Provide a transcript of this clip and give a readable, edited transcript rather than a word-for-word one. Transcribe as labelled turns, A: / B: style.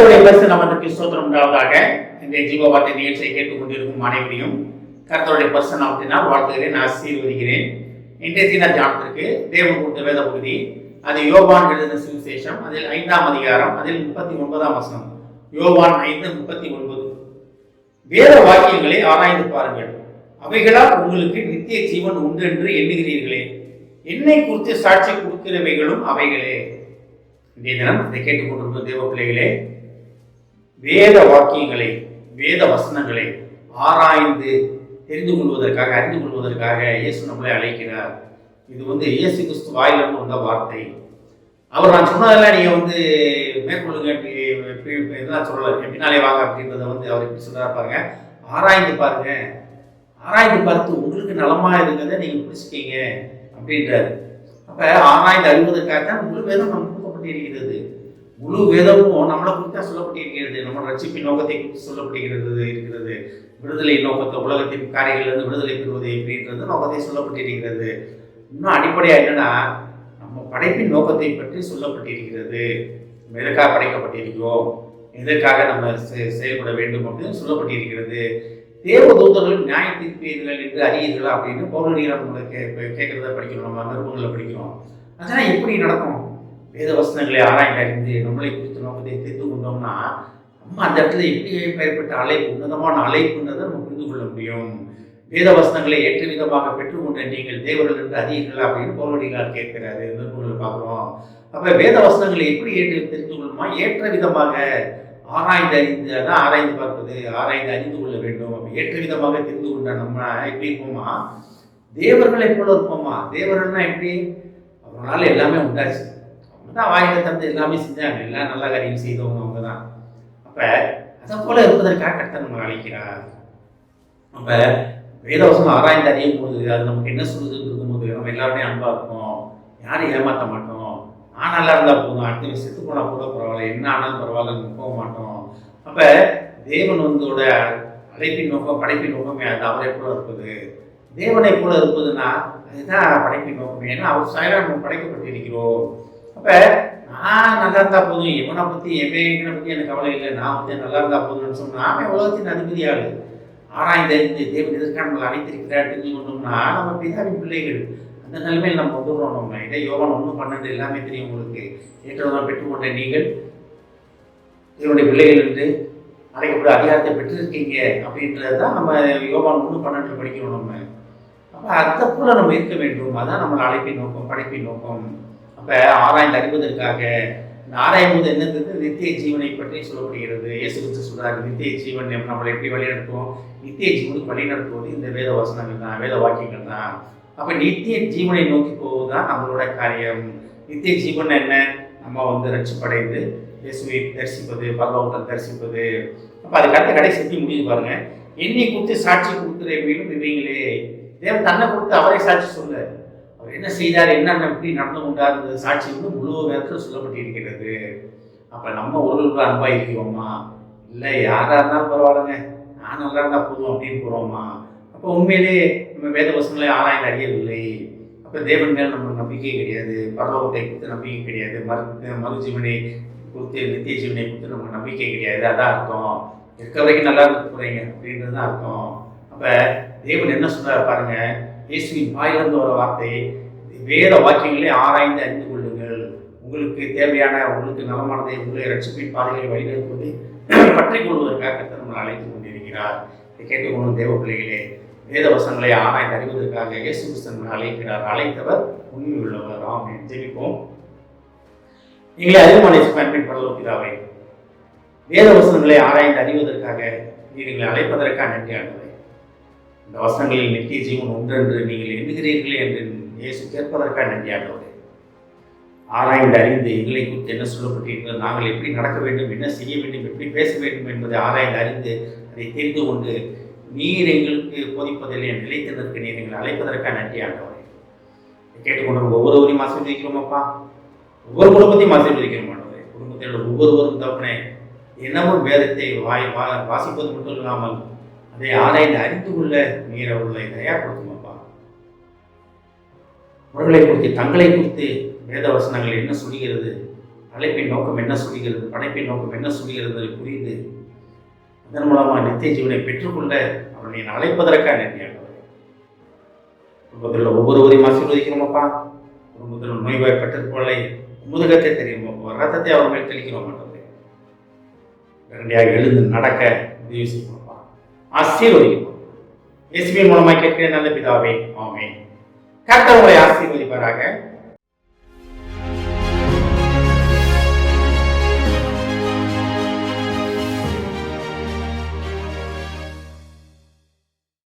A: கர்த்தருடைய பரிசுத்த நாமத்திற்கு ஸ்தோத்திரம் உண்டாவதாக. இந்த ஜீவ வார்த்தை நிகழ்ச்சியை கேட்டுக்கொண்டிருக்கும் அனைவரையும் கர்த்தருடைய பரிசுத்த நாமத்தினால் வாழ்த்துகிறேன், ஆசீர்வதிக்கிறேன். இன்றைய தின தியானத்திற்கு தேவன் கொடுத்த வேத பகுதி, அது யோவான் எழுதின சுவிசேஷம், அதில் 5ஆம் அதிகாரம், அதில் 39ஆம் வசனம். யோவான் 5:39. வேத வாக்கியங்களை ஆராய்ந்து பாருங்கள், அவைகளால் உங்களுக்கு நித்திய ஜீவன் உண்டு என்று எண்ணுகிறீர்களே, என்னை குறித்து சாட்சி கொடுக்கிறவைகளும் அவைகளே. இன்றைய தினம் இதை கேட்டுக்கொண்டிருக்கும் தேவ பிள்ளைகளே, வேத வாக்கியங்களை, வேத வசனங்களை ஆராய்ந்து தெரிந்து கொள்வதற்காக, அறிந்து கொள்வதற்காக இயேசு நம்மளை அழைக்கிறார். இது இயேசு கிறிஸ்து வாயிலிருந்து வந்த வார்த்தை. அவர் நான் சொன்னதெல்லாம் நீங்க மேற்கொள்ளுங்க, இதெல்லாம் சொல்லலை, எப்படினாலே வாங்க அப்படின்றத அவர் எப்படி சொல்றாரு பாருங்க. ஆராய்ந்து பாருங்க, ஆராய்ந்து பார்த்து உங்களுக்கு நலமா இருக்கிறத நீங்க பிடிச்சிக்கீங்க அப்படின்றாரு. அப்ப ஆராய்ந்து அறிவதற்காகத்தான் முழு வேதம் நமக்கு கொடுக்கப்பட்டிருக்கிறது. முழு வேதமும் நம்மளை குறித்து சொல்லப்பட்டிருக்கிறது. நம்ம ரட்சிப்பின் நோக்கத்தை குறித்து சொல்லப்பட்டிருக்கிறது. விடுதலை நோக்கத்தை, உலகத்தின் காரியங்களிலிருந்து விடுதலை பெறுவது எப்படின்றது நோக்கத்தை சொல்லப்பட்டிருக்கிறது. இன்னும் அடிப்படையா என்னன்னா, நம்ம படைப்பின் நோக்கத்தை பற்றி சொல்லப்பட்டிருக்கிறது. நம்ம எதற்காக படைக்கப்பட்டிருக்கிறோம், எதற்காக நம்ம செயல்பட வேண்டும் அப்படின்னு சொல்லப்பட்டிருக்கிறது. தேவதூதர்கள் நியாய தீர்ப்பீர்கள் என்று அறியீர்களா அப்படின்னு பௌர்ணமியில் நம்மளை கேட்கறத படிக்கிறோம், நம்ம நிருபங்களில் படிக்கிறோம். அதெல்லாம் எப்படி நடக்கும்? வேத வசனங்களை ஆராய்ந்து அறிந்து நம்மளை குறித்த நோக்கத்தை தெரிந்து கொண்டோம்னா நம்ம அந்த இடத்துல எப்படி பெயர்பட்ட அழைப்பு, உன்னதமான அழைப்புன்றதை நம்ம புரிந்து கொள்ள முடியும். வேத வசனங்களை ஏற்ற விதமாக பெற்றுக்கொண்ட நீங்கள் தேவர்கள் என்று அறியீர்களா அப்படின்னு பௌர்ணமியார் கேட்கிறாரு, நிருபங்களில் பார்க்குறோம். அப்ப வேத வசனங்களை எப்படி தெரிந்து கொள்ளணுமா? ஏற்ற விதமாக ஆராய்ந்து அறிந்து, அதான் ஆராய்ந்து பார்ப்பது, ஆராய்ந்து அறிந்து கொள்ள வேண்டும். அப்ப ஏற்ற விதமாக தெரிந்து கொண்ட நம்ம எப்படி இருப்போமா? தேவர்களை போல இருப்போமா? தேவர்கள்னா எப்படி? அவங்களால எல்லாமே உண்டாச்சு, அவங்க தான் வாயில தந்து எல்லாமே செஞ்சாங்க, எல்லாம் நல்ல காரியம் செய்தவங்க அவங்க தான். அப்ப அதை போல இருப்பதற்காக கர்த்தர் நம்ம அழைக்கிறார். அப்ப வேதவசனம் ஆராய்ந்து அறியும் போது அது நமக்கு என்ன சொல்லுதுன்னு இருக்கும்போது நம்ம எல்லாருமே அன்பா இருப்போம், யாரும் ஏமாற்ற மாட்டோம். நான் நல்லா இருந்தா போதும், அடுத்த செத்து போனா கூட பரவாயில்ல, என்ன ஆனாலும் பரவாயில்ல, போக மாட்டோம். அப்ப தேவன் அழைப்பின் நோக்கம், படைப்பின் நோக்கமே அது அவரை போல இருப்பது. தேவனை போல இருப்பதுன்னா அதுதான் படைப்பின் நோக்கமே. ஏன்னா அவர் சாயலா நம்ம படைக்கப்பட்டிருக்கிறோம். அப்ப நான் நல்லா இருந்தா போதும், எவனை பத்தி எவனை பத்தி எனக்கு கவலை இல்லை, நான் நல்லா இருந்தா போதும்னு சொன்னா அவன் உலகத்தின் அதிபதியாளு. ஆராய்ந்து அறிந்து தேவன் எதற்காக நம்மளை அழைத்திருக்கிறார் தெரிஞ்சு கொண்டோம்னா நம்ம பிதாவின் பிள்ளைகள். அந்த நிலைமையில் நம்ம வந்துடுறோம். நம்ம இதை யோவான் 1:12 எல்லாமே தெரியும் உங்களுக்கு. ஏற்றதான் பெற்றுக்கொண்ட நீங்கள் இவருடைய பிள்ளைகள் என்று அழைக்கப்பட்ட அதிகாரத்தை பெற்றிருக்கீங்க அப்படின்றது தான் நம்ம யோவான் 1:12 படிக்கிறோம். நம்ம அப்போ அதை போல நம்ம இருக்க வேண்டும். அதான் நம்ம அழைப்பின் நோக்கம், படைப்பின் நோக்கம். அப்போ ஆராய்ந்து அறிவதற்காக ஆராயும் போது என்னது? நித்திய ஜீவனை பற்றி சொல்லப்படுகிறது. இயேசு கிறிஸ்து சொல்றாரு, நித்திய ஜீவன் நம்மளை எப்படி வழிநடத்துவோம்? நித்திய ஜீவனுக்கு வழிநடத்துவது இந்த வேத வசனங்கள் தான், வேத வாக்கியங்கள் தான். அப்ப நித்திய ஜீவனை நோக்கி போவதுதான் நம்மளோட காரியம். நித்திய ஜீவன் என்ன? நம்ம ரட்சிப்படைந்து இயேசுவை தரிசிப்பது, பரலோகத்தை தரிசிப்பது. அப்ப அதுக்காக கடைசி முடிவு பாருங்க. என்னை குறித்து சாட்சி கொடுக்கிறவங்களும் இவங்களே. தேவன் தன்னை கொடுத்து அவரை சாட்சி சொல்ல, அவர் என்ன செய்தார், என்னென்ன எப்படி நடந்து கொண்டார் சாட்சி முழு வேதத்தில் சொல்லப்பட்டிருக்கிறது. அப்ப நம்ம ஒரு அன்பா இருக்கிறோமா? இல்லை யாரா இருந்தாலும் பரவாயில்லைங்க, நான் நல்லா இருந்தா போதும் அப்படின்னு போறோமா? அப்போ உண்மையிலே நம்ம வேத வசனங்களை ஆராய்ந்து அறியவில்லை. அப்போ தேவன் மேல் நமக்கு நம்பிக்கை கிடையாது, பரலோகத்தை குறித்து நம்பிக்கை கிடையாது, மறுஜீவனை குறித்து, நித்திய ஜீவனை குறித்து நமக்கு நம்பிக்கை கிடையாது. அதான் அர்த்தம். இருக்க வரைக்கும் நல்லா இருக்க போறீங்க அப்படின்றது தான் அர்த்தம். அப்போ தேவன் என்ன சொல்றாரு பாருங்க, இயேசுவின் வாயிலிருந்து வர வார்த்தை, வேத வாக்கியங்களே ஆராய்ந்து அறிந்து கொள்ளுங்கள், உங்களுக்கு தேவையான, உங்களுக்கு நலமானதை, உங்களை ரட்சிப்பின் பாதைகளை வழிநடத்துவதை பற்றி கொள்வதற்காக நம்மளை அழைத்து கொண்டிருக்கிறார். இதை கேட்டுக்கொள்ளும் தேவ பிள்ளைகளே, வேத வசனங்களை ஆராய்ந்து அறிவதற்காக இயேசு கிறிஸ்து அழைக்கிறார். அழைத்தவர் உண்மை உள்ளவர். ஆமென். ஜெபிப்போம். நீங்களே அதிகமான பயன்பின் பரலோகிதாவை, வேத வசனங்களை ஆராய்ந்து அறிவதற்காக நீங்கள் அழைப்பதற்காக நன்றி ஆண்டவரே. இந்த வசனங்களில் நித்திய ஜீவன் ஒன்றென்று நீங்கள் எண்ணுகிறீர்களே என்று இயேசு கேட்பதற்காக நன்றி ஆண்டவரே. ஆராய்ந்து அறிந்து எங்களை குறித்து என்ன சொல்லப்பட்டிருக்கிறது, நாங்கள் எப்படி நடக்க வேண்டும், என்ன செய்ய வேண்டும், எப்படி பேச வேண்டும் என்பதை ஆராய்ந்து அறிந்து அதை தெரிந்து கொண்டு நீர் எங்களுக்கு போதிப்பதில்லை, நிலைத்ததற்கு நீர் எங்களை அழைப்பதற்காக நன்றி ஆண்டவரே. கேட்டுக்கொண்டு ஒவ்வொருவரையும் ஆசீர்வதிக்கிறோம் அப்பா. ஒவ்வொரு குடும்பத்தையும் ஆசீர்வதிக்கிறோம் ஆண்டவரே. குடும்பத்தில் ஒவ்வொருவரும் தப்புனே தினமும் வேதத்தை வாசிப்பது மட்டும் இல்லாமல் அதை ஆராய்ந்து அறிந்து கொள்ள நீர் அவர்களை தயார்படுத்தும் அப்பா. அவர்களை குறித்து, தங்களை குறித்து வேத வசனங்கள் என்ன சொல்கிறது, அழைப்பின் நோக்கம் என்ன சொல்கிறது, படைப்பின் நோக்கம் என்ன சொல்கிறது புரிந்து அதன் மூலமாக நித்திய ஜீவனை பெற்றுக்கொள்ள அவனை அழைப்பதற்காக நன்றியாக குடும்பத்தில் ஒவ்வொருவரையும் ஆசீர்வதிக்கிறோமப்பா. குடும்பத்தில் நோய்வாய்ப்பட்டிருப்பவர்களை முதுகத்தை தெரியும் ரத்தத்தை அவர் மேல் தெளிக்கிறோம். உடனடியாக எழுந்து நடக்க உதவி செய்வோம்ப்பா. ஆசீர்வதிப்போம். இயேசுவின் மூலமாக கேட்கிற நல்ல பிதாவே, ஆமென். கர்த்தர் உங்களை ஆசீர்வதிப்பாராக.